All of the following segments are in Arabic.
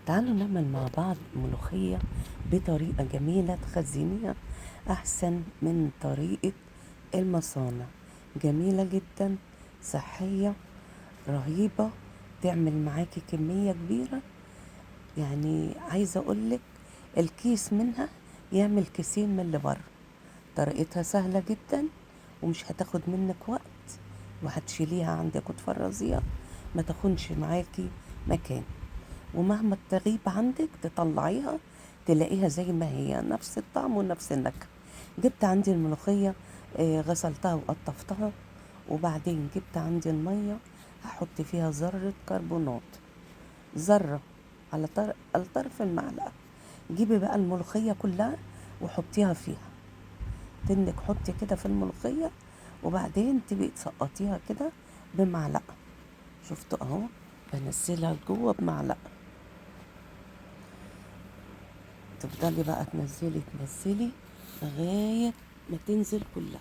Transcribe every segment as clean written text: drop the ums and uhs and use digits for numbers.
تعالوا نعمل مع بعض ملوخية بطريقة جميلة تخزنيها أحسن من طريقة المصانع. جميلة جدا، صحية، رهيبة، تعمل معاكي كمية كبيرة. يعني عايزة أقولك الكيس منها يعمل كيسين من اللي بره. طريقتها سهلة جدا ومش هتاخد منك وقت، وهتشيليها عندك وتفرزيها، ما تاخدش معاكي مكان. ومهما تغيب عندك تطلعيها تلاقيها زي ما هي، نفس الطعم ونفس النكهة. جبت عندي الملوخية، غسلتها وقطفتها، وبعدين جبت عندي المية هحط فيها ذرة كربونات، ذرة على طرف المعلقة. جيبي بقى الملوخية كلها وحطيها فيها، تنك حطي كده في الملوخية، وبعدين تبقي تسقطيها كده بمعلقة. شفتوا اهو، بنزلها جوه بمعلقة. تفضلي بقى تنزلي لغاية ما تنزل كلها.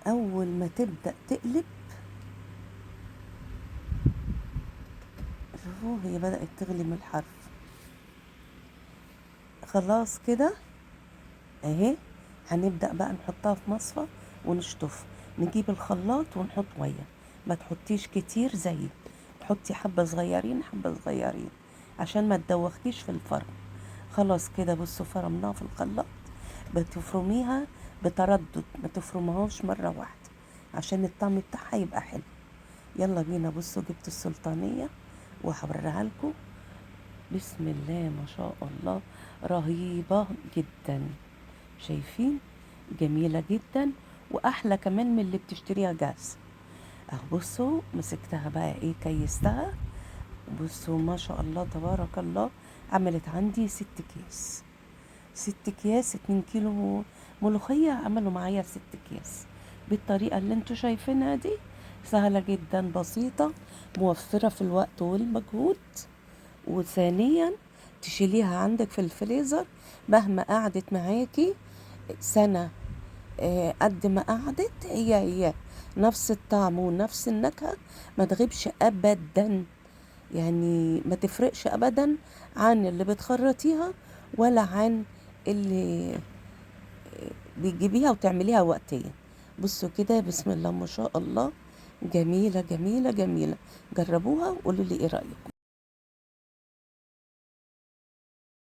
أول ما تبدأ تقلب، شوفوا هي بدأت تغلي من الحرف. خلاص كده اهي. هنبدأ بقى نحطها في مصفى ونشطف. نجيب الخلاط ونحط مية، ما تحطيش كتير زي، تحطي حبة صغيرين حبة صغيرين عشان ما تدوخكيش في الفرن. خلاص كده بصوا فرمناها في الخلاط. بتفرميها بتردد، ما تفرمهاش مرة واحدة عشان الطعم بتاعها يبقى حلو. يلا بينا، بصوا جبت السلطانية وهوريها لكم. بسم الله ما شاء الله، رهيبة جدا. شايفين؟ جميلة جدا، واحلى كمان من اللي بتشتريها جاهزة. اهو بصوا مسكتها بقى ايه، كيستها. بصوا ما شاء الله تبارك الله، عملت عندي 6 اكياس. 6 اكياس، 2 كيلو ملوخية عملوا معايا 6 اكياس. بالطريقة اللي انتوا شايفينها دي، سهلة جدا، بسيطة، موفرة في الوقت والمجهود. وثانيا تشيليها عندك في الفريزر مهما قعدت معاكي سنة. قد ما قعدت هي نفس الطعم ونفس النكهة، ما تغيبش أبدا. يعني ما تفرقش أبدا عن اللي بتخرطيها ولا عن اللي بتجيبيها وتعمليها وقتيا. بصوا كده، بسم الله ما شاء الله، جميلة جميلة جميلة. جربوها وقولوا لي ايه رأيكم.